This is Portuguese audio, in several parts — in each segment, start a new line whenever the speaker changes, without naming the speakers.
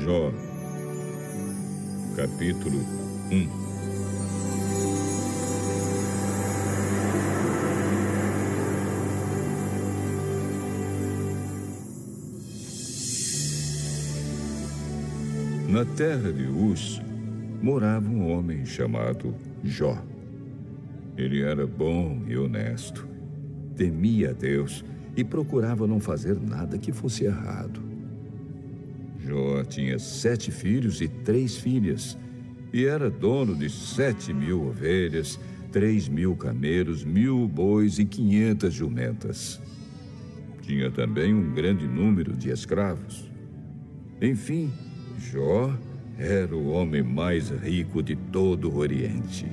Jó, capítulo 1. Na terra de Uz, morava um homem chamado Jó. Ele era bom e honesto, temia a Deus e procurava não fazer nada que fosse errado. Jó tinha 7 filhos e 3 filhas, e era dono de 7.000 ovelhas, 3.000 camelos, 1.000 bois e 500 jumentas. Tinha também um grande número de escravos. Enfim, Jó era o homem mais rico de todo o Oriente.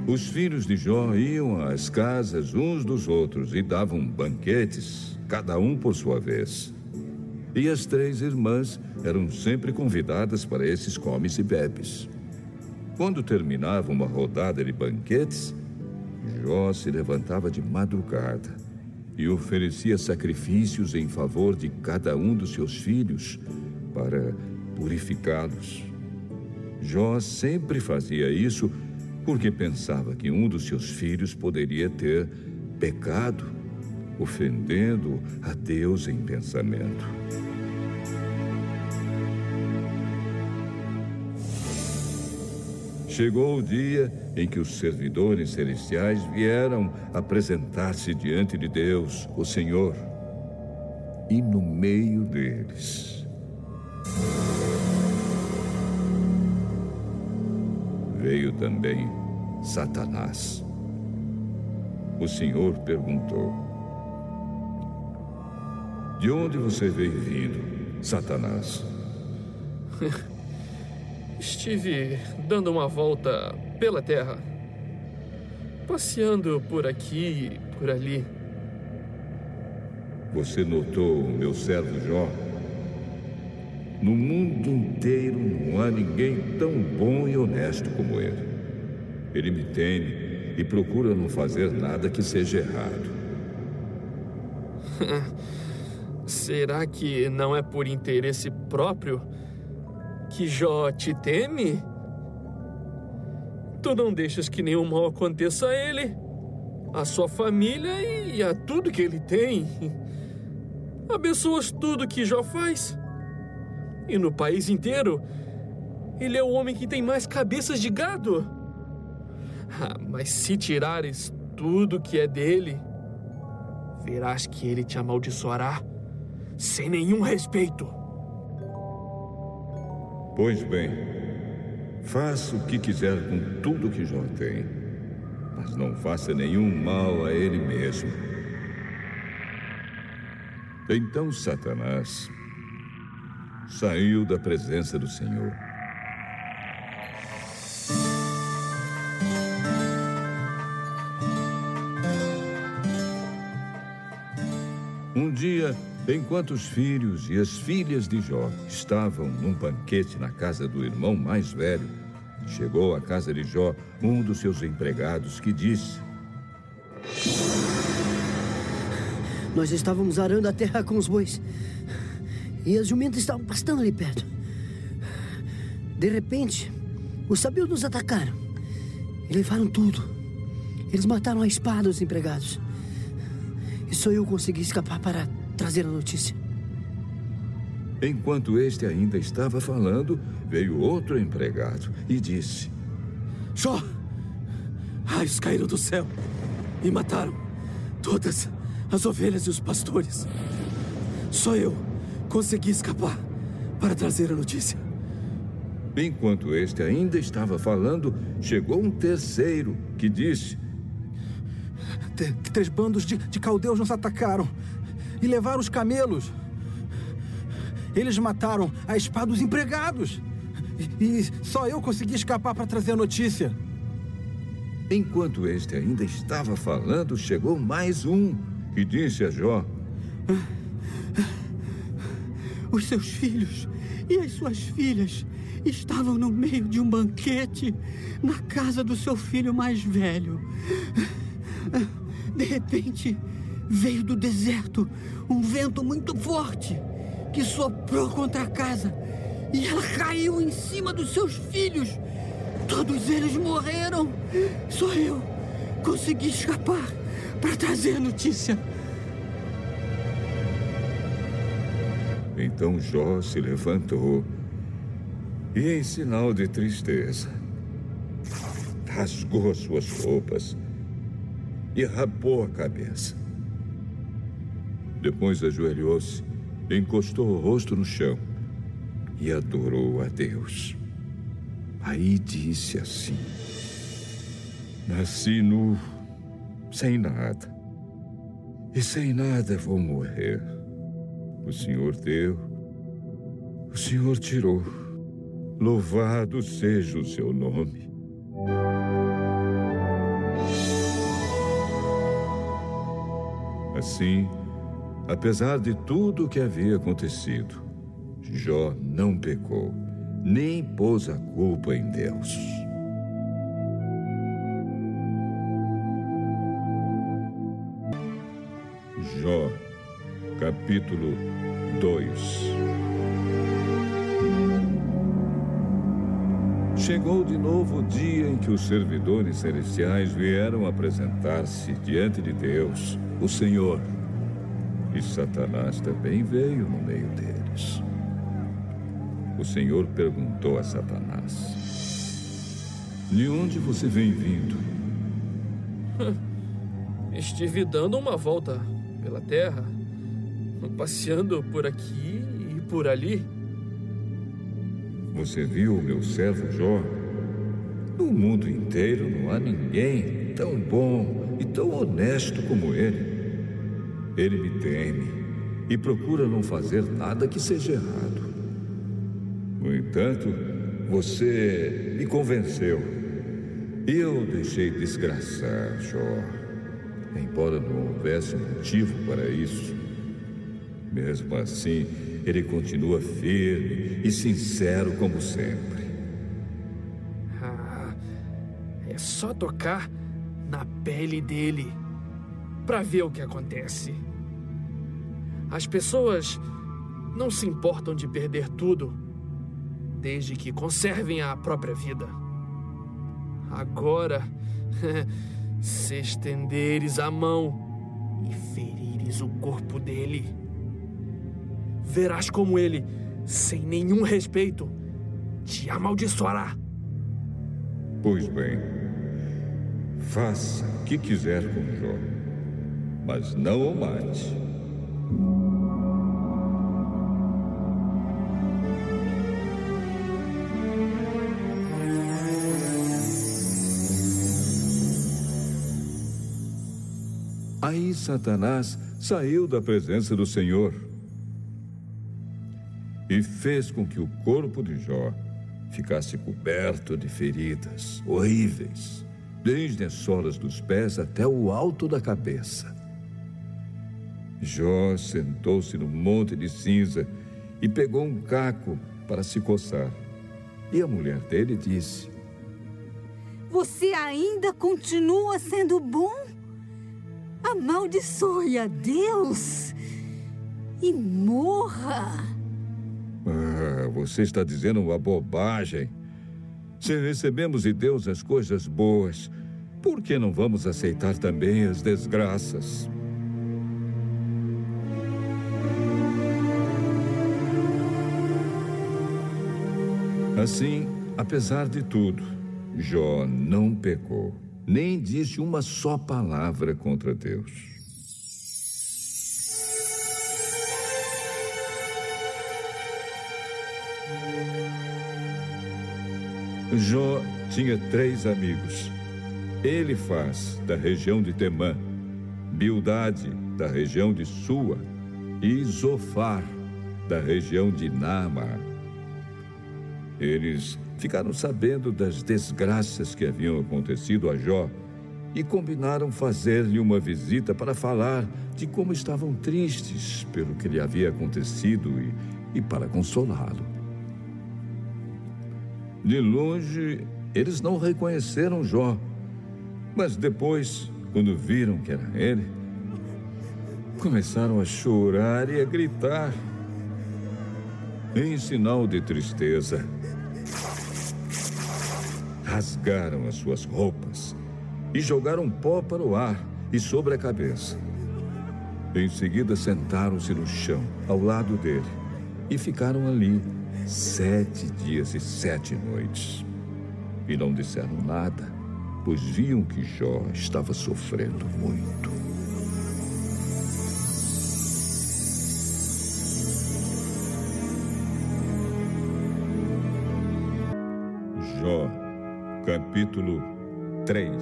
Os filhos de Jó iam às casas uns dos outros e davam banquetes, cada um por sua vez. E as 3 irmãs eram sempre convidadas para esses comes e bebes. Quando terminava uma rodada de banquetes, Jó se levantava de madrugada e oferecia sacrifícios em favor de cada um dos seus filhos para purificá-los. Jó sempre fazia isso porque pensava que um dos seus filhos poderia ter pecado, ofendendo a Deus em pensamento. Chegou o dia em que os servidores celestiais vieram apresentar-se diante de Deus, o Senhor. E no meio deles veio também Satanás. O Senhor perguntou: de onde você veio vindo, Satanás?
Estive dando uma volta pela terra, passeando por aqui e por ali.
Você notou o meu servo Jó? No mundo inteiro não há ninguém tão bom e honesto como ele. Ele me teme e procura não fazer nada que seja errado.
Será que não é por interesse próprio que Jó te teme? Tu não deixas que nenhum mal aconteça a ele, a sua família e a tudo que ele tem. Abençoas tudo que Jó faz. E no país inteiro, ele é o homem que tem mais cabeças de gado. Mas se tirares tudo que é dele, verás que ele te amaldiçoará sem nenhum respeito.
Pois bem, faça o que quiser com tudo que Jó tem, mas não faça nenhum mal a ele mesmo. Então Satanás saiu da presença do Senhor. Um dia, enquanto os filhos e as filhas de Jó estavam num banquete na casa do irmão mais velho, chegou à casa de Jó um dos seus empregados que disse:
nós estávamos arando a terra com os bois e as jumentas estavam pastando ali perto. De repente, os sabios nos atacaram e levaram tudo. Eles mataram a espada os empregados. E só eu consegui escapar para trazer a notícia.
Enquanto este ainda estava falando, veio outro empregado e disse:
Jó, raios caíram do céu e mataram todas as ovelhas e os pastores. Só eu consegui escapar para trazer a notícia.
Enquanto este ainda estava falando, chegou um terceiro que disse:
3 bandos de caldeus nos atacaram e levaram os camelos. Eles mataram a espada dos empregados. E só eu consegui escapar para trazer a notícia.
Enquanto este ainda estava falando, chegou mais um e disse a Jó:
os seus filhos e as suas filhas estavam no meio de um banquete na casa do seu filho mais velho. De repente, Veio do deserto um vento muito forte que soprou contra a casa e ela caiu em cima dos seus filhos. Todos eles morreram. Só eu consegui escapar para trazer notícia.
Então Jó se levantou e, em sinal de tristeza, rasgou as suas roupas e rapou a cabeça. Depois ajoelhou-se, encostou o rosto no chão e adorou a Deus. Aí disse assim: nasci nu, sem nada, e sem nada vou morrer. O Senhor deu, o Senhor tirou. Louvado seja o seu nome. Assim, apesar de tudo o que havia acontecido, Jó não pecou, nem pôs a culpa em Deus. Jó, capítulo 2. Chegou de novo o dia em que os servidores celestiais vieram apresentar-se diante de Deus, o Senhor. E Satanás também veio no meio deles. O Senhor perguntou a Satanás: de onde você vem vindo?
Estive dando uma volta pela terra, passeando por aqui e por ali.
Você viu o meu servo Jó? No mundo inteiro não há ninguém tão bom e tão honesto como ele. Ele me teme e procura não fazer nada que seja errado. No entanto, você me convenceu e eu deixei desgraçar Jó, embora não houvesse motivo para isso. Mesmo assim, ele continua firme e sincero como sempre.
É só tocar na pele dele para ver o que acontece. As pessoas não se importam de perder tudo, desde que conservem a própria vida. Agora, se estenderes a mão e ferires o corpo dele, verás como ele, sem nenhum respeito, te amaldiçoará.
Pois bem, faça o que quiser com Jó, mas não o mate. Aí Satanás saiu da presença do Senhor e fez com que o corpo de Jó ficasse coberto de feridas horríveis, desde as solas dos pés até o alto da cabeça. Jó sentou-se no monte de cinza e pegou um caco para se coçar. E a mulher dele disse:
você ainda continua sendo bom? Amaldiçoe a Deus e morra.
Você está dizendo uma bobagem. Se recebemos de Deus as coisas boas, por que não vamos aceitar também as desgraças? Assim, apesar de tudo, Jó não pecou, nem disse uma só palavra contra Deus. Jó tinha 3 amigos: Elifaz, da região de Temã, Bildade, da região de Sua, e Zofar, da região de Naamá. Eles ficaram sabendo das desgraças que haviam acontecido a Jó e combinaram fazer-lhe uma visita para falar de como estavam tristes pelo que lhe havia acontecido e para consolá-lo. De longe, eles não reconheceram Jó, mas depois, quando viram que era ele, começaram a chorar e a gritar. Em sinal de tristeza, rasgaram as suas roupas e jogaram pó para o ar e sobre a cabeça. Em seguida, sentaram-se no chão, ao lado dele, e ficaram ali 7 dias e 7 noites. E não disseram nada, pois viam que Jó estava sofrendo muito. Jó, capítulo 3.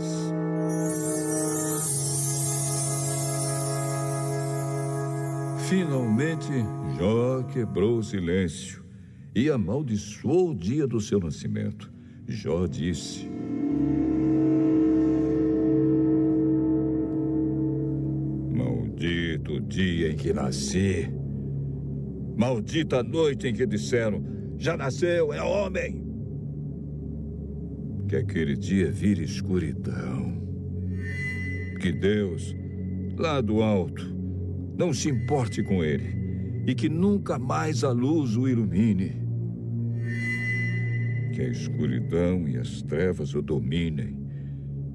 Finalmente, Jó quebrou o silêncio e amaldiçoou o dia do seu nascimento. Jó disse: maldito o dia em que nasci. Maldita a noite em que disseram: já nasceu, é homem. Que aquele dia vire escuridão. Que Deus, lá do alto, não se importe com ele e que nunca mais a luz o ilumine. Que a escuridão e as trevas o dominem.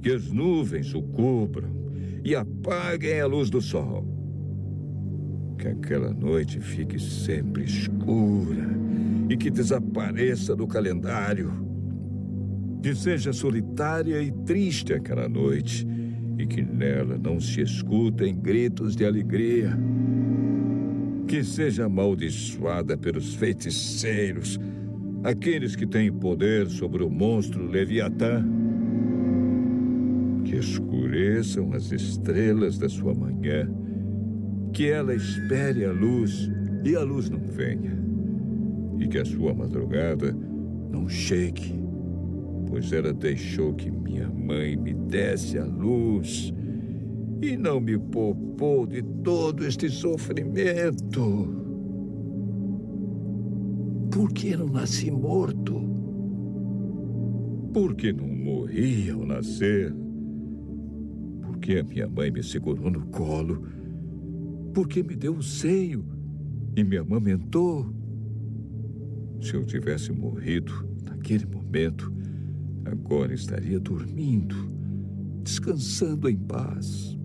Que as nuvens o cubram e apaguem a luz do sol. Que aquela noite fique sempre escura e que desapareça do calendário. Que seja solitária e triste aquela noite e que nela não se escutem gritos de alegria. Que seja amaldiçoada pelos feiticeiros, aqueles que têm poder sobre o monstro Leviatã. Que escureçam as estrelas da sua manhã, que ela espere a luz e a luz não venha, e que a sua madrugada não chegue, pois ela deixou que minha mãe me desse a luz e não me poupou de todo este sofrimento. Por que não nasci morto? Por que não morri ao nascer? Por que a minha mãe me segurou no colo? Por que me deu o seio e me amamentou? Se eu tivesse morrido naquele momento, agora estaria dormindo, descansando em paz.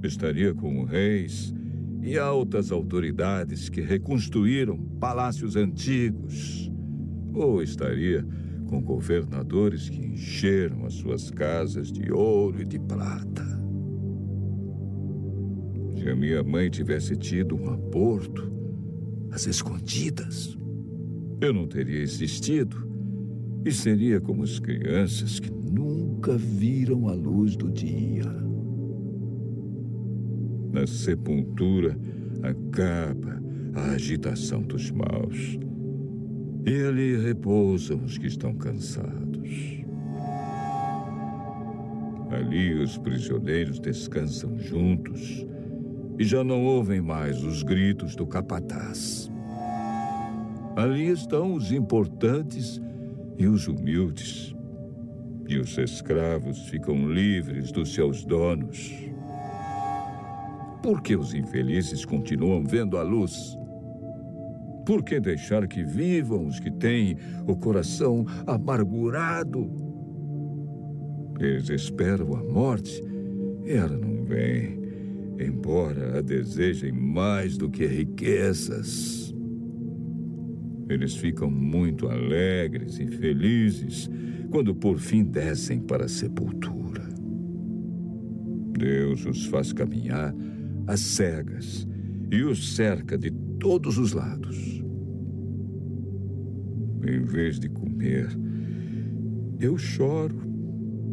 Estaria com reis e altas autoridades que reconstruíram palácios antigos. Ou estaria com governadores que encheram as suas casas de ouro e de prata. Se a minha mãe tivesse tido um aborto às escondidas, eu não teria existido. E seria como as crianças que nunca viram a luz do dia. Na sepultura acaba a agitação dos maus. E ali repousam os que estão cansados. Ali os prisioneiros descansam juntos e já não ouvem mais os gritos do capataz. Ali estão os importantes e os humildes, e os escravos ficam livres dos seus donos. Por que os infelizes continuam vendo a luz? Por que deixar que vivam os que têm o coração amargurado? Eles esperam a morte e ela não vem, embora a desejem mais do que riquezas. Eles ficam muito alegres e felizes quando por fim descem para a sepultura. Deus os faz caminhar às cegas e os cerca de todos os lados. Em vez de comer, eu choro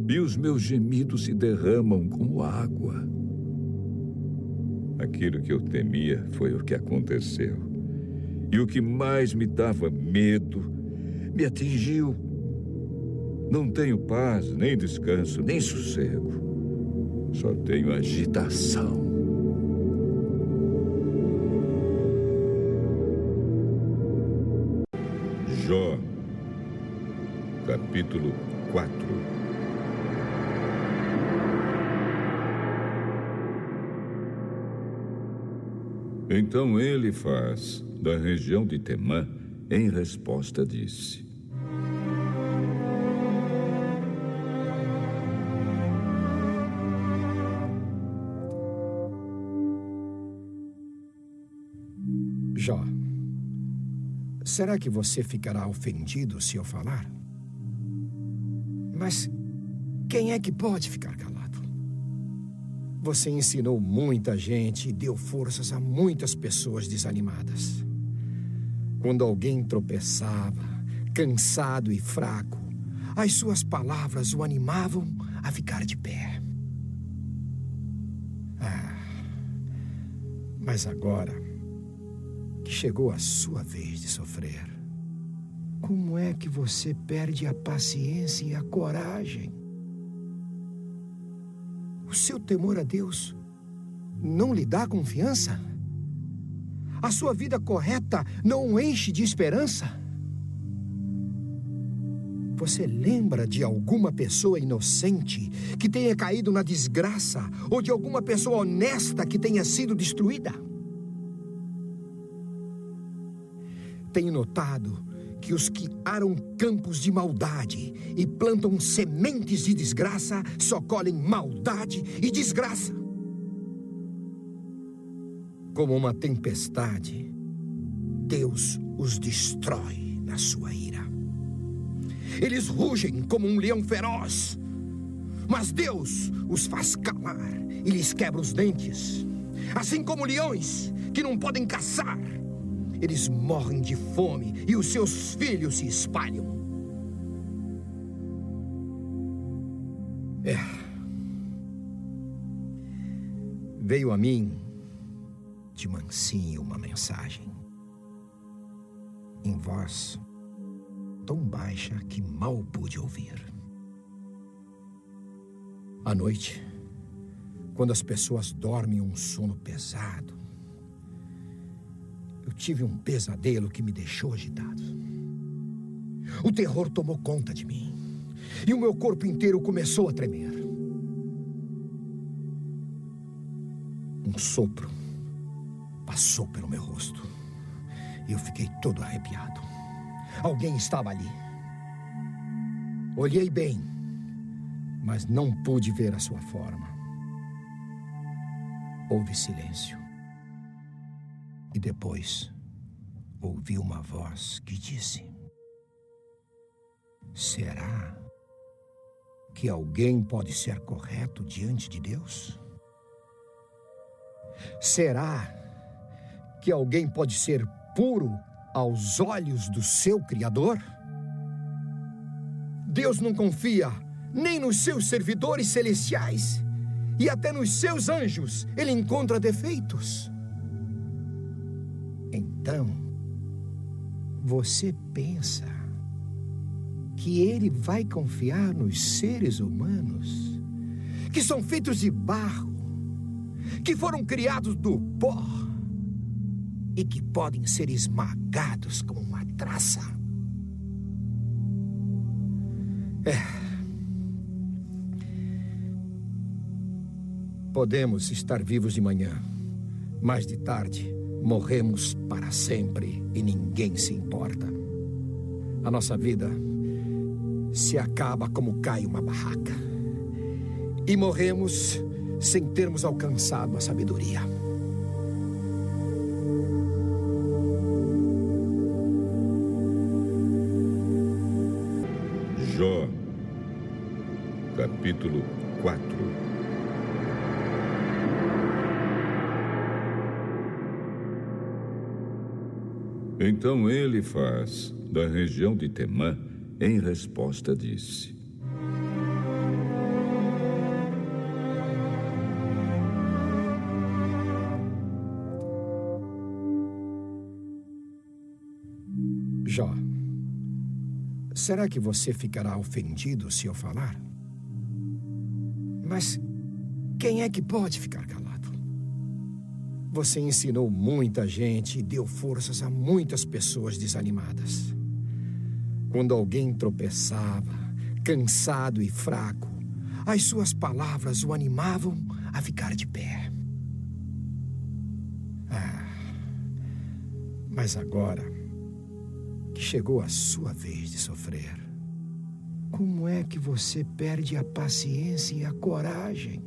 e os meus gemidos se derramam como água. Aquilo que eu temia foi o que aconteceu. E o que mais me dava medo me atingiu. Não tenho paz, nem descanso, nem sossego. Só tenho agitação. Jó, capítulo 4. Então Elifaz, da região de Temã, em resposta disse:
Jó, será que você ficará ofendido se eu falar? Mas quem é que pode ficar calado? Você ensinou muita gente e deu forças a muitas pessoas desanimadas. Quando alguém tropeçava, cansado e fraco, as suas palavras o animavam a ficar de pé. Mas agora que chegou a sua vez de sofrer, como é que você perde a paciência e a coragem? O seu temor a Deus não lhe dá confiança? A sua vida correta não o enche de esperança? Você lembra de alguma pessoa inocente que tenha caído na desgraça ou de alguma pessoa honesta que tenha sido destruída? Tenho notado que os que aram campos de maldade e plantam sementes de desgraça só colhem maldade e desgraça. Como uma tempestade, Deus os destrói na sua ira. Eles rugem como um leão feroz, mas Deus os faz calar e lhes quebra os dentes. Assim como leões que não podem caçar, eles morrem de fome e os seus filhos se espalham. Veio a mim de mansinho uma mensagem, em voz tão baixa que mal pude ouvir. À noite, quando as pessoas dormem um sono pesado, eu tive um pesadelo que me deixou agitado. O terror tomou conta de mim e o meu corpo inteiro começou a tremer. Um sopro passou pelo meu rosto e eu fiquei todo arrepiado. Alguém estava ali. Olhei bem, mas não pude ver a sua forma. Houve silêncio. E depois, ouvi uma voz que disse: será que alguém pode ser correto diante de Deus? Será que alguém pode ser puro aos olhos do seu Criador? Deus não confia nem nos seus servidores celestiais, e até nos seus anjos ele encontra defeitos. Então, você pensa que ele vai confiar nos seres humanos, que são feitos de barro, que foram criados do pó e que podem ser esmagados como uma traça? Podemos estar vivos de manhã, mas de tarde morremos para sempre e ninguém se importa. A nossa vida se acaba como cai uma barraca. E morremos sem termos alcançado a sabedoria.
Jó, capítulo 4. Então Elifaz, da região de Temã, em resposta disse:
Jó, será que você ficará ofendido se eu falar? Mas quem é que pode ficar calado? Você ensinou muita gente e deu forças a muitas pessoas desanimadas. Quando alguém tropeçava, cansado e fraco, as suas palavras o animavam a ficar de pé. Mas agora que chegou a sua vez de sofrer, como é que você perde a paciência e a coragem?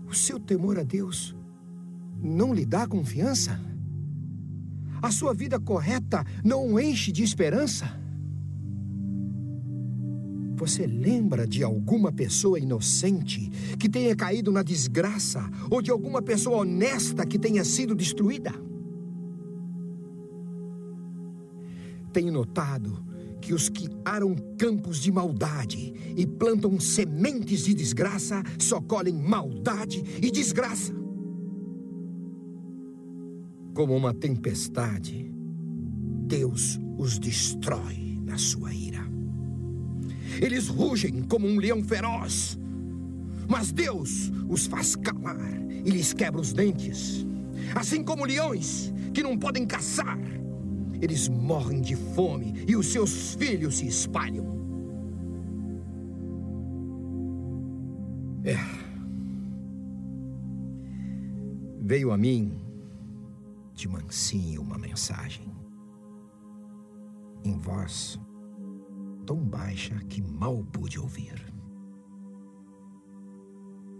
O seu temor a Deus não lhe dá confiança? A sua vida correta não o enche de esperança? Você lembra de alguma pessoa inocente que tenha caído na desgraça ou de alguma pessoa honesta que tenha sido destruída? Tenho notado que os que aram campos de maldade e plantam sementes de desgraça só colhem maldade e desgraça. Como uma tempestade, Deus os destrói na sua ira. Eles rugem como um leão feroz, mas Deus os faz calar e lhes quebra os dentes. Assim como leões que não podem caçar, eles morrem de fome e os seus filhos se espalham. Veio a mim de mansinho uma mensagem, em voz tão baixa que mal pude ouvir.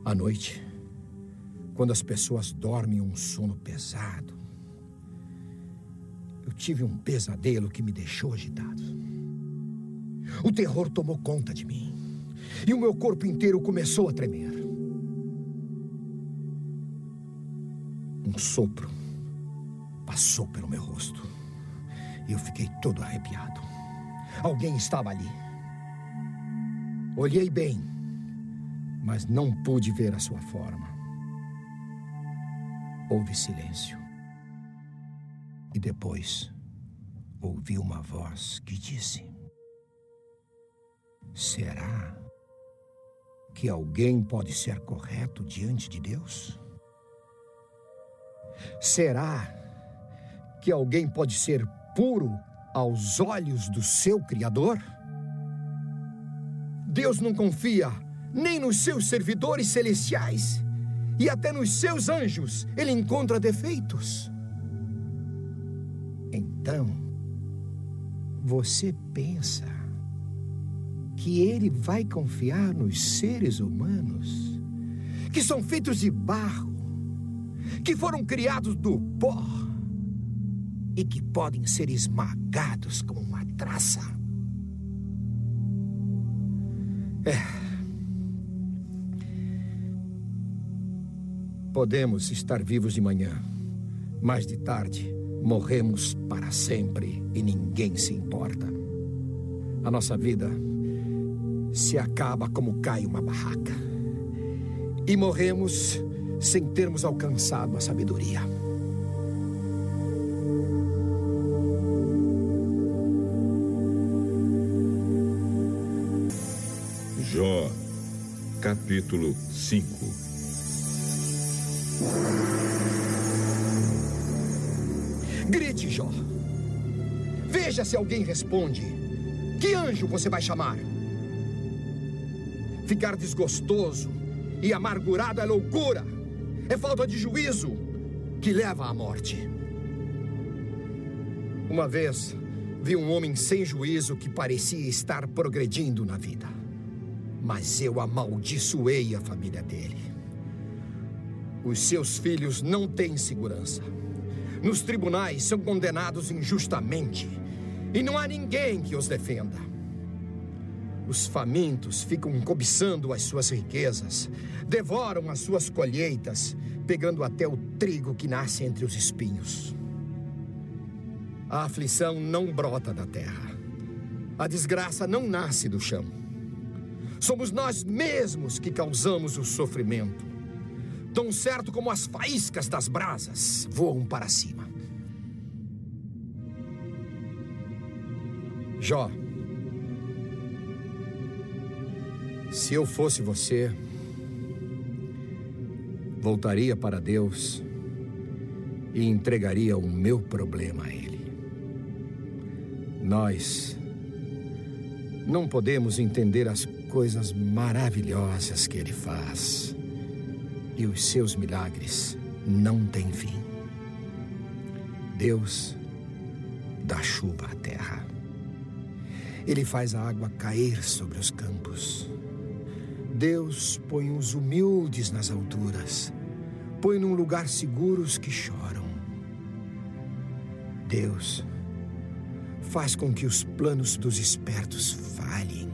À noite, quando as pessoas dormem um sono pesado, eu tive um pesadelo que me deixou agitado. O terror tomou conta de mim e o meu corpo inteiro começou a tremer. Um sopro passou pelo meu rosto e eu fiquei todo arrepiado. Alguém estava ali. Olhei bem, mas não pude ver a sua forma. Houve silêncio. E depois ouvi uma voz que disse: será que alguém pode ser correto diante de Deus? Será que alguém pode ser puro aos olhos do seu Criador? Deus não confia nem nos seus servidores celestiais, e até nos seus anjos ele encontra defeitos. Então, você pensa que ele vai confiar nos seres humanos, que são feitos de barro, que foram criados do pó e que podem ser esmagados como uma traça? Podemos estar vivos de manhã, mas de tarde morremos para sempre e ninguém se importa. A nossa vida se acaba como cai uma barraca. E morremos sem termos alcançado a sabedoria.
Jó, capítulo 5.
Grite, Jó. Veja se alguém responde. Que anjo você vai chamar? Ficar desgostoso e amargurado é loucura. É falta de juízo que leva à morte. Uma vez vi um homem sem juízo que parecia estar progredindo na vida. Mas eu amaldiçoei a família dele. Os seus filhos não têm segurança. Nos tribunais são condenados injustamente e não há ninguém que os defenda. Os famintos ficam cobiçando as suas riquezas, devoram as suas colheitas, pegando até o trigo que nasce entre os espinhos. A aflição não brota da terra. A desgraça não nasce do chão. Somos nós mesmos que causamos o sofrimento. Tão certo como as faíscas das brasas voam para cima. Jó, se eu fosse você, voltaria para Deus e entregaria o meu problema a Ele. Nós não podemos entender as coisas maravilhosas que Ele faz. E os seus milagres não têm fim. Deus dá chuva à terra. Ele faz a água cair sobre os campos. Deus põe os humildes nas alturas. Põe num lugar seguro os que choram. Deus faz com que os planos dos espertos falhem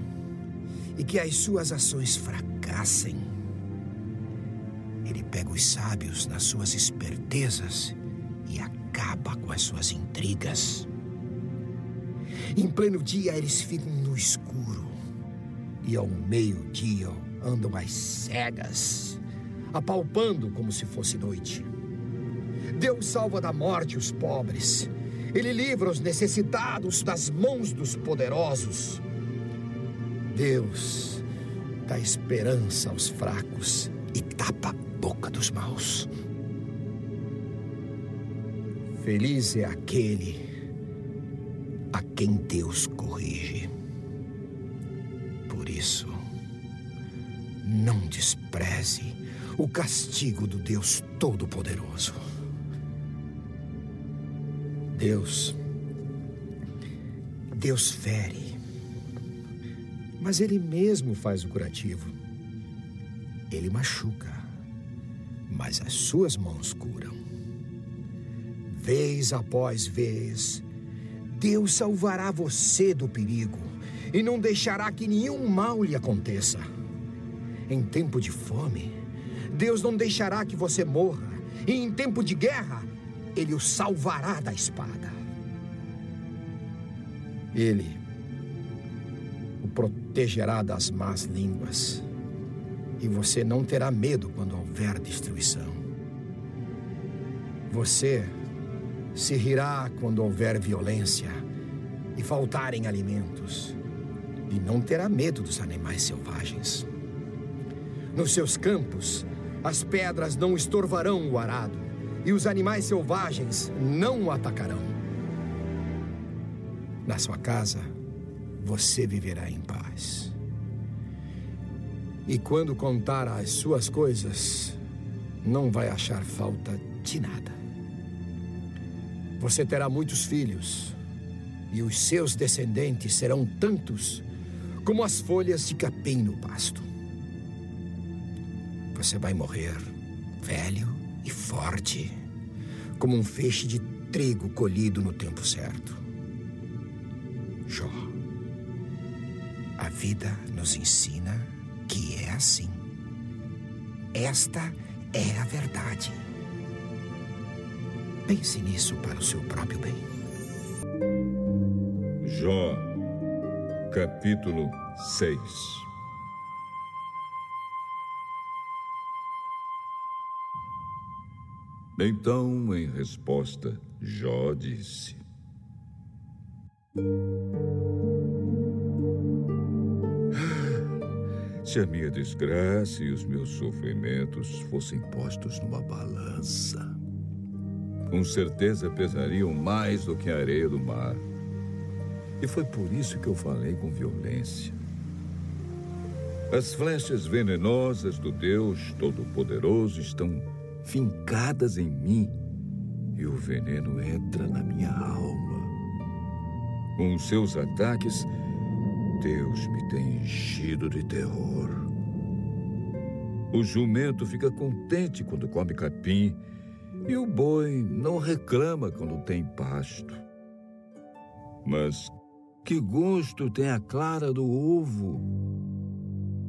e que as suas ações fracassem. Ele pega os sábios nas suas espertezas e acaba com as suas intrigas. Em pleno dia eles ficam no escuro e ao meio-dia andam às cegas, apalpando como se fosse noite. Deus salva da morte os pobres. Ele livra os necessitados das mãos dos poderosos. Deus dá esperança aos fracos e tapa a boca dos maus. Feliz é aquele a quem Deus corrige. Por isso, não despreze o castigo do Deus Todo-Poderoso. Deus fere, mas Ele mesmo faz o curativo. Ele machuca, mas as suas mãos curam. Vez após vez, Deus salvará você do perigo e não deixará que nenhum mal lhe aconteça. Em tempo de fome, Deus não deixará que você morra, e em tempo de guerra, Ele o salvará da espada. Ele o protegerá das más línguas, e você não terá medo quando houver destruição. Você se rirá quando houver violência e faltarem alimentos, e não terá medo dos animais selvagens. Nos seus campos, as pedras não estorvarão o arado, e os animais selvagens não o atacarão. Na sua casa, você viverá em paz. E quando contar as suas coisas, não vai achar falta de nada. Você terá muitos filhos, e os seus descendentes serão tantos como as folhas de capim no pasto. Você vai morrer velho e forte, como um feixe de trigo colhido no tempo certo. Jó, a vida nos ensina que é assim. Esta é a verdade. Pense nisso para o seu próprio bem.
Jó, capítulo 6. Então, em resposta, Jó disse: se a minha desgraça e os meus sofrimentos fossem postos numa balança, com certeza pesariam mais do que a areia do mar. E foi por isso que eu falei com violência. As flechas venenosas do Deus Todo-Poderoso estão fincadas em mim, e o veneno entra na minha alma. Com os seus ataques, Deus me tem enchido de terror. O jumento fica contente quando come capim, e o boi não reclama quando tem pasto. Mas que gosto tem a clara do ovo?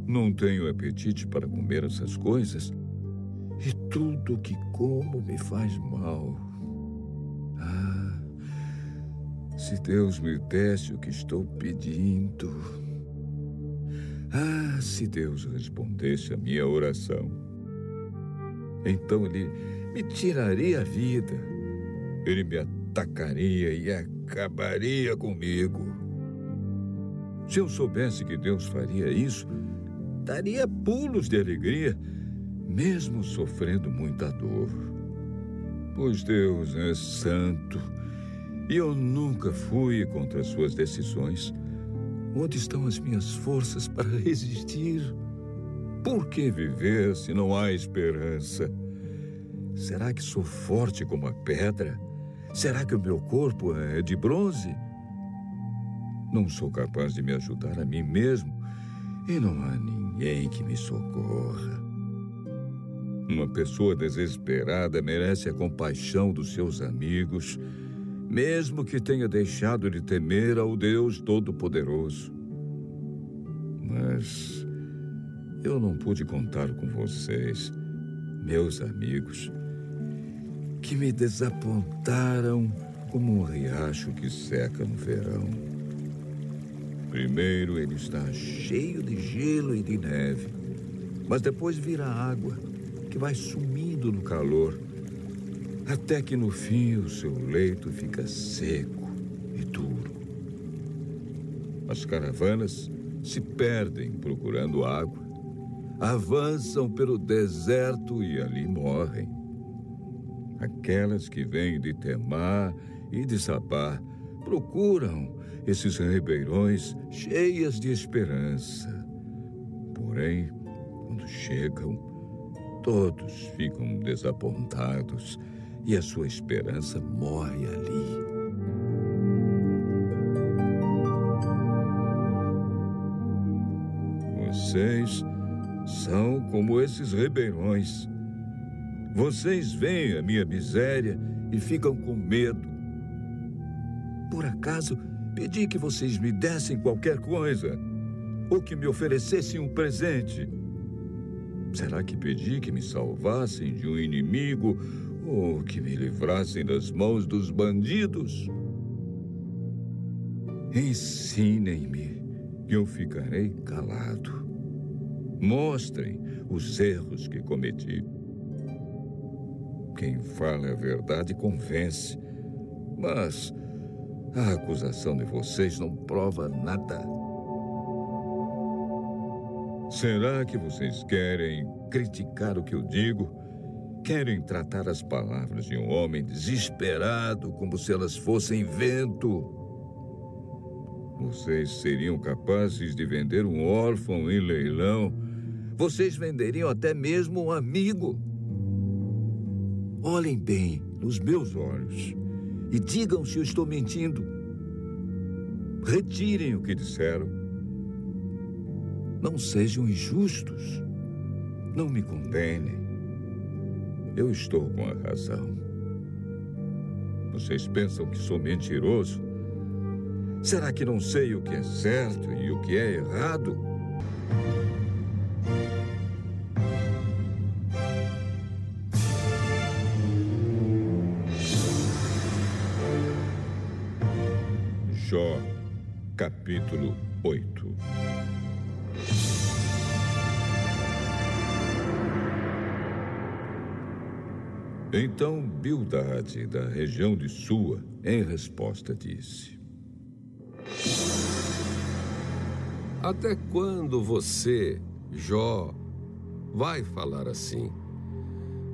Não tenho apetite para comer essas coisas, e tudo que como me faz mal. Ah, se Deus me desse o que estou pedindo. Ah, se Deus respondesse a minha oração. Então Ele me tiraria a vida. Ele me atacaria e acabaria comigo. Se eu soubesse que Deus faria isso, daria pulos de alegria, mesmo sofrendo muita dor. Pois Deus é santo, e eu nunca fui contra as suas decisões. Onde estão as minhas forças para resistir? Por que viver se não há esperança? Será que sou forte como a pedra? Será que o meu corpo é de bronze? Não sou capaz de me ajudar a mim mesmo e não há ninguém que me socorra. Uma pessoa desesperada merece a compaixão dos seus amigos, mesmo que tenha deixado de temer ao Deus Todo-Poderoso. Mas eu não pude contar com vocês, meus amigos, que me desapontaram como um riacho que seca no verão. Primeiro ele está cheio de gelo e de neve, mas depois vira água, que vai sumindo no calor, até que no fim o seu leito fica seco e duro. As caravanas se perdem procurando água, avançam pelo deserto e ali morrem. Aquelas que vêm de Temá e de Sabá procuram esses ribeirões cheias de esperança. Porém, quando chegam, todos ficam desapontados e a sua esperança morre ali. Vocês são como esses ribeirões. Vocês veem a minha miséria e ficam com medo. Por acaso, pedi que vocês me dessem qualquer coisa, ou que me oferecessem um presente. Será que pedi que me salvassem de um inimigo ou que me livrassem das mãos dos bandidos? Ensinem-me e eu ficarei calado. Mostrem os erros que cometi. Quem fala a verdade convence, mas a acusação de vocês não prova nada. Será que vocês querem criticar o que eu digo? Querem tratar as palavras de um homem desesperado como se elas fossem vento? Vocês seriam capazes de vender um órfão em leilão? Vocês venderiam até mesmo um amigo? Olhem bem nos meus olhos e digam se eu estou mentindo. Retirem o que disseram. Não sejam injustos. Não me condenem. Eu estou com a razão. Vocês pensam que sou mentiroso? Será que não sei o que é certo e o que é errado? Jó, capítulo 8. Então Bildade, da região de Sua, em resposta disse:
Até quando você, Jó, vai falar assim?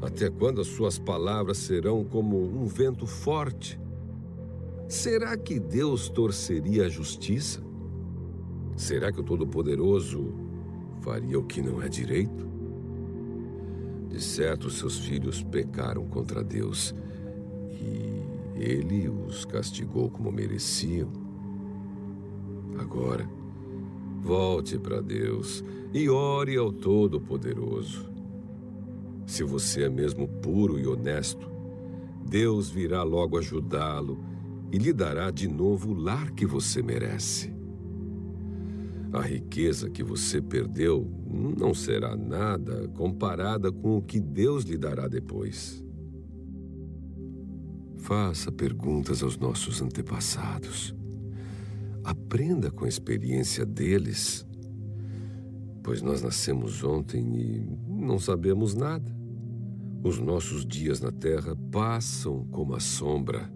Até quando as suas palavras serão como um vento forte? Será que Deus torceria a justiça? Será que o Todo-Poderoso faria o que não é direito? De certo, seus filhos pecaram contra Deus e Ele os castigou como mereciam. Agora, volte para Deus e ore ao Todo-Poderoso. Se você é mesmo puro e honesto, Deus virá logo ajudá-lo e lhe dará de novo o lar que você merece. A riqueza que você perdeu não será nada comparada com o que Deus lhe dará depois. Faça perguntas aos nossos antepassados. Aprenda com a experiência deles, pois nós nascemos ontem e não sabemos nada. Os nossos dias na terra passam como a sombra.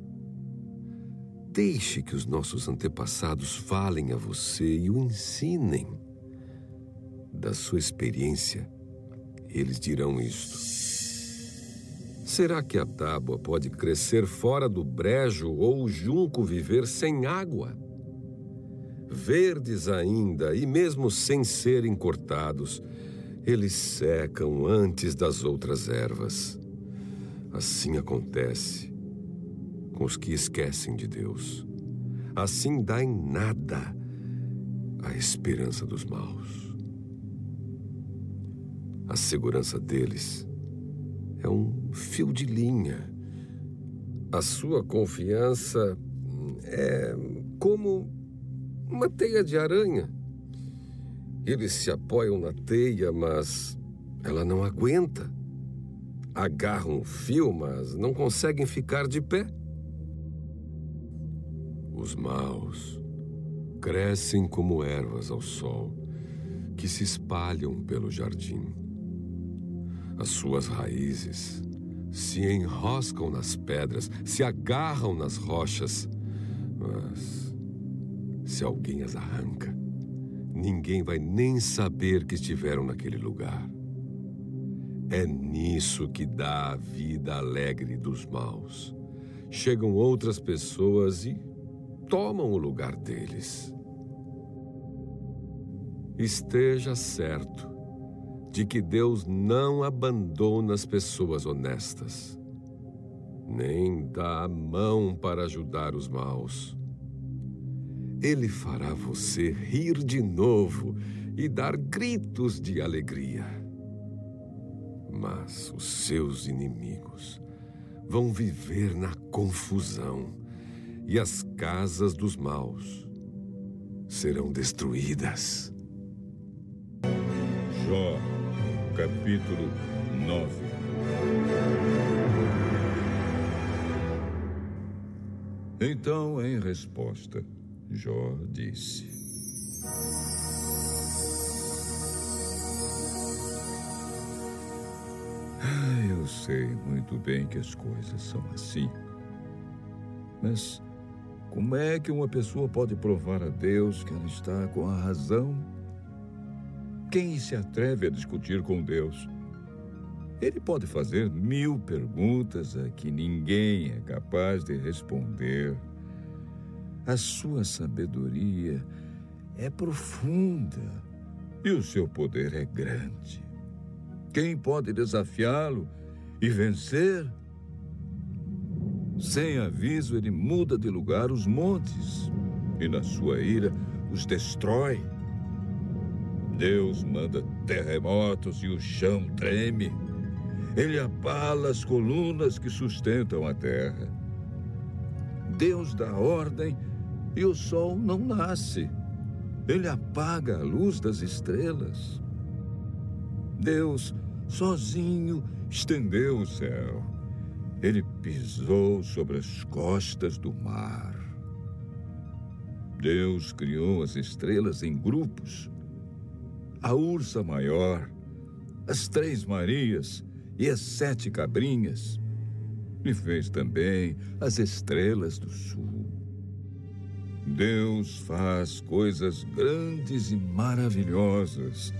Deixe que os nossos antepassados falem a você e o ensinem. Da sua experiência, eles dirão isto: será que a tábua pode crescer fora do brejo ou o junco viver sem água? Verdes ainda, e mesmo sem serem cortados, eles secam antes das outras ervas. Assim acontece com os que esquecem de Deus. Assim dá em nada a esperança dos maus. A segurança deles é um fio de linha. A sua confiança é como uma teia de aranha. Eles se apoiam na teia, mas ela não aguenta. Agarram o fio, mas não conseguem ficar de pé. Os maus crescem como ervas ao sol, que se espalham pelo jardim. As suas raízes se enroscam nas pedras, se agarram nas rochas, mas se alguém as arranca, ninguém vai nem saber que estiveram naquele lugar. É nisso que dá a vida alegre dos maus. Chegam outras pessoas e tomam o lugar deles. Esteja certo de que Deus não abandona as pessoas honestas, nem dá a mão para ajudar os maus. Ele fará você rir de novo e dar gritos de alegria. Mas os seus inimigos vão viver na confusão e as casas dos maus serão destruídas.
Jó, capítulo 9. Então, em resposta, Jó disse: eu sei muito bem que as coisas são assim. Mas como é que uma pessoa pode provar a Deus que ela está com a razão? Quem se atreve a discutir com Deus? Ele pode fazer 1000 perguntas a que ninguém é capaz de responder. A sua sabedoria é profunda e o seu poder é grande. Quem pode desafiá-lo e vencer? Sem aviso, ele muda de lugar os montes e, na sua ira, os destrói. Deus manda terremotos e o chão treme. Ele abala as colunas que sustentam a terra. Deus dá ordem e o sol não nasce. Ele apaga a luz das estrelas. Deus, sozinho, estendeu o céu. Ele pisou sobre as costas do mar. Deus criou as estrelas em grupos. A Ursa Maior, as 3 Marias e as 7 Cabrinhas. E fez também as estrelas do sul. Deus faz coisas grandes e maravilhosas,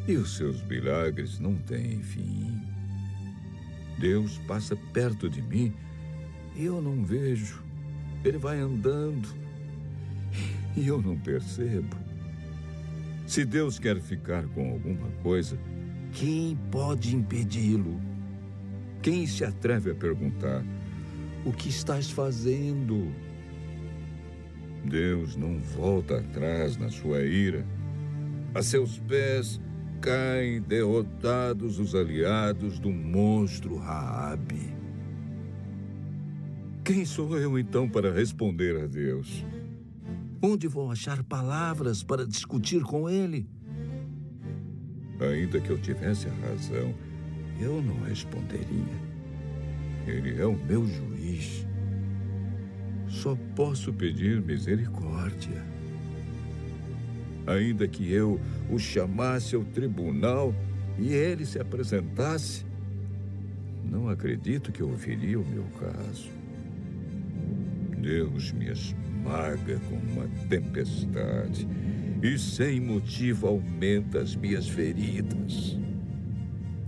e os seus milagres não têm fim. Deus passa perto de mim e eu não vejo. Ele vai andando e eu não percebo. Se Deus quer ficar com alguma coisa, quem pode impedi-lo? Quem se atreve a perguntar: o que estás fazendo? Deus não volta atrás na sua ira. A seus pés caem derrotados os aliados do monstro Raabe. Quem sou eu então para responder a Deus? Onde vou achar palavras para discutir com ele? Ainda que eu tivesse a razão, eu não responderia. Ele é o meu juiz. Só posso pedir misericórdia. Ainda que eu o chamasse ao tribunal e ele se apresentasse, não acredito que ouviria o meu caso. Deus me esmaga com uma tempestade e sem motivo aumenta as minhas feridas.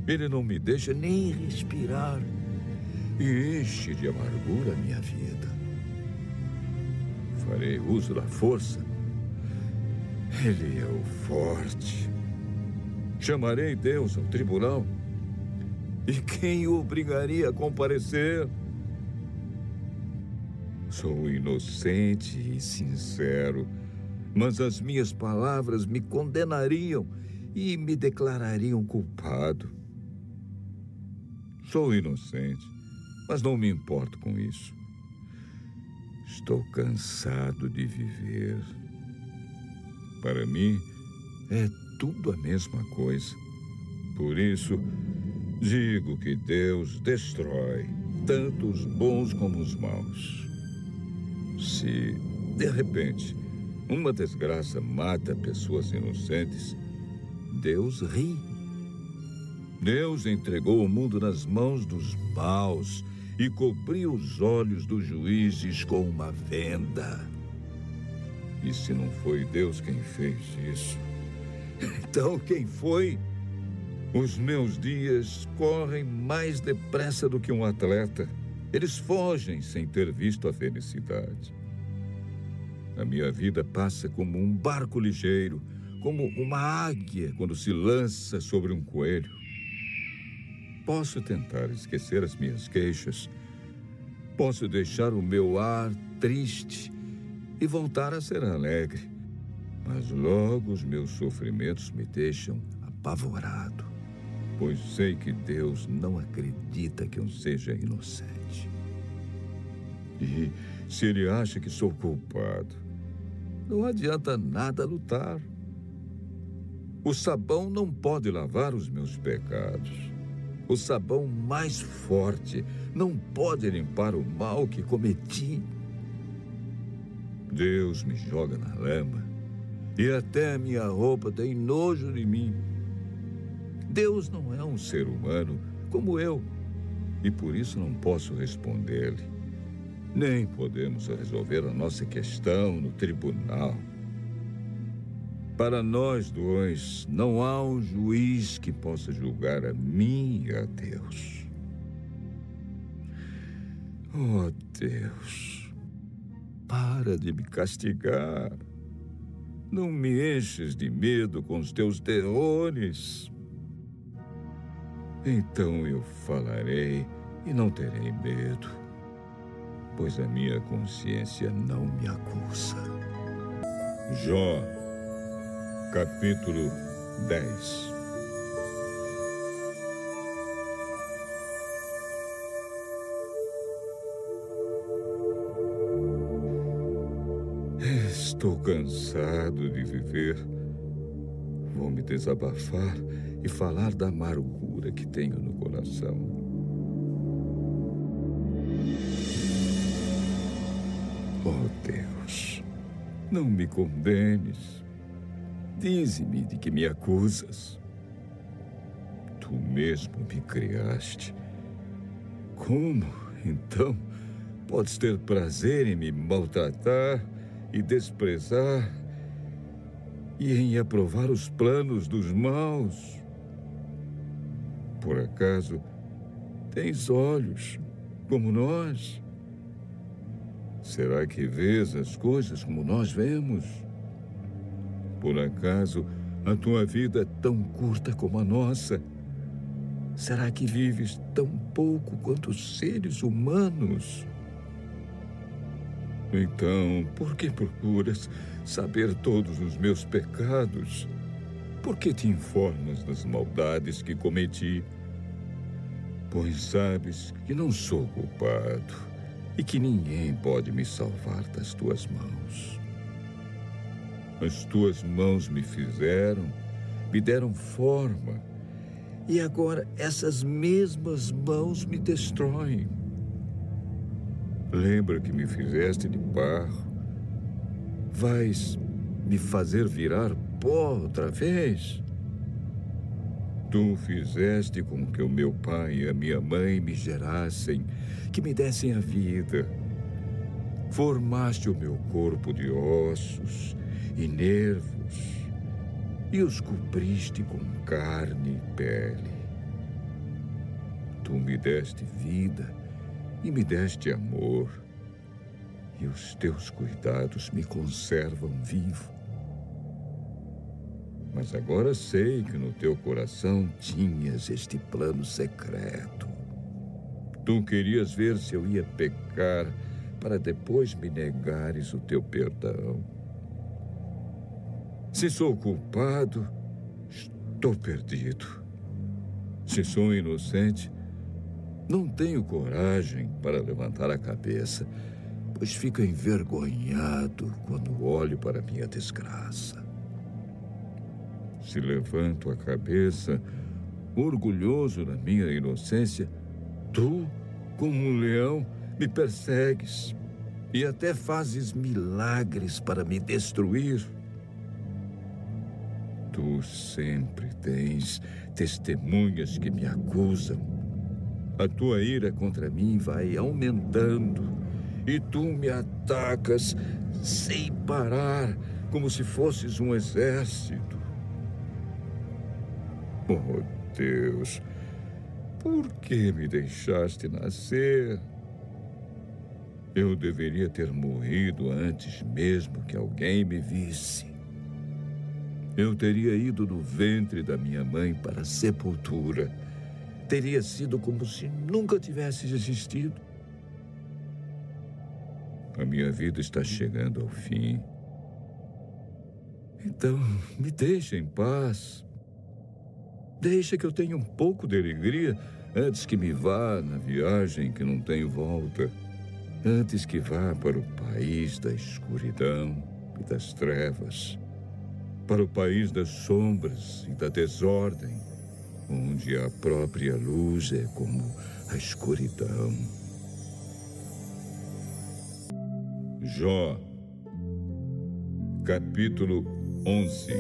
Ele não me deixa nem respirar e enche de amargura a minha vida. Farei uso da força. Ele é o forte. Chamarei Deus ao tribunal. E quem o obrigaria a comparecer? Sou inocente e sincero, mas as minhas palavras me condenariam e me declarariam culpado. Sou inocente, mas não me importo com isso. Estou cansado de viver. Para mim, é tudo a mesma coisa. Por isso, digo que Deus destrói tanto os bons como os maus. Se, de repente, uma desgraça mata pessoas inocentes, Deus ri. Deus entregou o mundo nas mãos dos maus e cobriu os olhos dos juízes com uma venda. E se não foi Deus quem fez isso, então quem foi? Os meus dias correm mais depressa do que um atleta. Eles fogem sem ter visto a felicidade. A minha vida passa como um barco ligeiro, como uma águia quando se lança sobre um coelho. Posso tentar esquecer as minhas queixas. Posso deixar o meu ar triste e voltar a ser alegre. Mas logo os meus sofrimentos me deixam apavorado, pois sei que Deus não acredita que eu seja inocente. E se Ele acha que sou culpado, não adianta nada lutar. O sabão não pode lavar os meus pecados. O sabão mais forte não pode limpar o mal que cometi. Deus me joga na lama e até a minha roupa tem nojo de mim. Deus não é um ser humano como eu e por isso não posso responder-lhe. Nem podemos resolver a nossa questão no tribunal. Para nós dois, não há um juiz que possa julgar a mim e a Deus. Oh, Deus, para de me castigar. Não me enches de medo com os teus terrores. Então eu falarei e não terei medo, pois a minha consciência não me acusa. Jó, capítulo 10. Estou cansado de viver. Vou me desabafar e falar da amargura que tenho no coração. Oh, Deus, não me condenes. Dize-me de que me acusas. Tu mesmo me criaste. Como, então, podes ter prazer em me maltratar e desprezar e em aprovar os planos dos maus? Por acaso tens olhos como nós? Será que vês as coisas como nós vemos? Por acaso a tua vida é tão curta como a nossa? Será que vives tão pouco quanto os seres humanos? Então, por que procuras saber todos os meus pecados? Por que te informas das maldades que cometi? Pois sabes que não sou culpado e que ninguém pode me salvar das tuas mãos. As tuas mãos me fizeram, me deram forma, e agora essas mesmas mãos me destroem. Lembra que me fizeste de barro? Vais me fazer virar pó outra vez? Tu fizeste com que o meu pai e a minha mãe me gerassem, que me dessem a vida. Formaste o meu corpo de ossos e nervos e os cobriste com carne e pele. Tu me deste vida e me deste amor, e os teus cuidados me conservam vivo. Mas agora sei que no teu coração tinhas este plano secreto. Tu querias ver se eu ia pecar para depois me negares o teu perdão. Se sou culpado, estou perdido. Se sou inocente, não tenho coragem para levantar a cabeça, pois fico envergonhado quando olho para minha desgraça. Se levanto a cabeça, orgulhoso da minha inocência, tu, como um leão, me persegues e até fazes milagres para me destruir. Tu sempre tens testemunhas que me acusam. A tua ira contra mim vai aumentando e tu me atacas sem parar, como se fosses um exército. Oh, Deus, por que me deixaste nascer? Eu deveria ter morrido antes mesmo que alguém me visse. Eu teria ido do ventre da minha mãe para a sepultura. Teria sido como se nunca tivesse existido. A minha vida está chegando ao fim. Então, me deixa em paz. Deixa que eu tenha um pouco de alegria antes que me vá na viagem que não tem volta. Antes que vá para o país da escuridão e das trevas. Para o país das sombras e da desordem, onde a própria luz é como a escuridão. Jó, capítulo 11.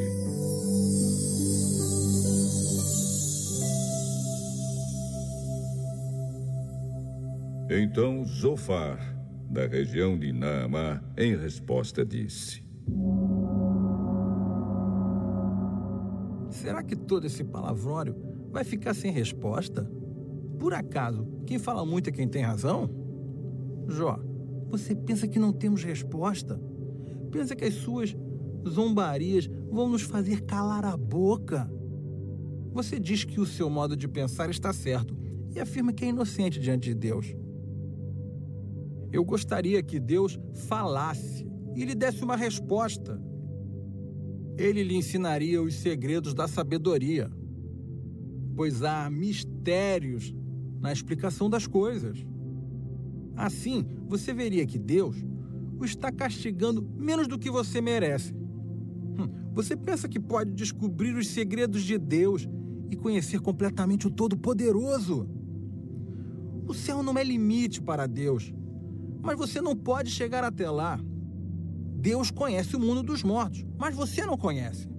Então Zofar, da região de Naamá, em resposta disse:
Será que todo esse palavrório vai ficar sem resposta? Por acaso, quem fala muito é quem tem razão? Jó, você pensa que não temos resposta? Pensa que as suas zombarias vão nos fazer calar a boca? Você diz que o seu modo de pensar está certo e afirma que é inocente diante de Deus. Eu gostaria que Deus falasse e lhe desse uma resposta. Ele lhe ensinaria os segredos da sabedoria, pois há mistérios na explicação das coisas. Assim, você veria que Deus o está castigando menos do que você merece. Você pensa que pode descobrir os segredos de Deus e conhecer completamente o Todo-Poderoso? O céu não é limite para Deus, mas você não pode chegar até lá. Deus conhece o mundo dos mortos, mas você não conhece.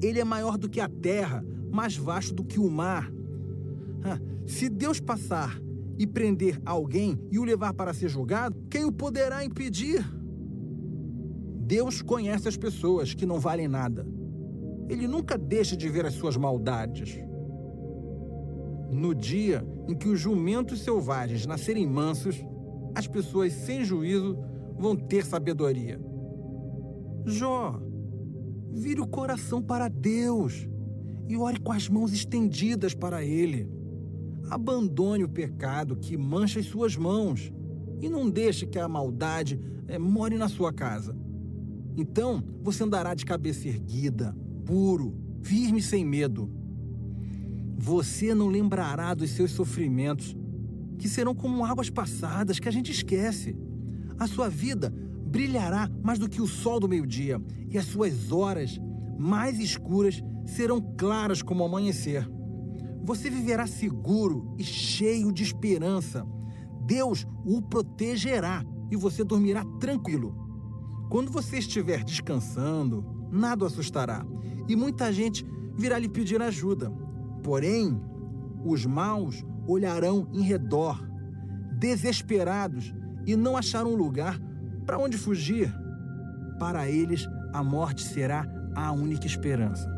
Ele é maior do que a terra, mais vasto do que o mar. Se Deus passar e prender alguém e o levar para ser julgado, quem o poderá impedir? Deus conhece as pessoas que não valem nada. Ele nunca deixa de ver as suas maldades. No dia em que os jumentos selvagens nascerem mansos, as pessoas sem juízo vão ter sabedoria. Jó, vire o coração para Deus e ore com as mãos estendidas para Ele. Abandone o pecado que mancha as suas mãos e não deixe que a maldade more na sua casa. Então, você andará de cabeça erguida, puro, firme e sem medo. Você não lembrará dos seus sofrimentos, que serão como águas passadas que a gente esquece. A sua vida brilhará mais do que o sol do meio-dia, e as suas horas mais escuras serão claras como o amanhecer. Você viverá seguro e cheio de esperança. Deus o protegerá e você dormirá tranquilo. Quando você estiver descansando, nada o assustará, e muita gente virá lhe pedir ajuda. Porém, os maus olharão em redor, desesperados, e não acharão lugar para onde fugir. Para eles, a morte será a única esperança.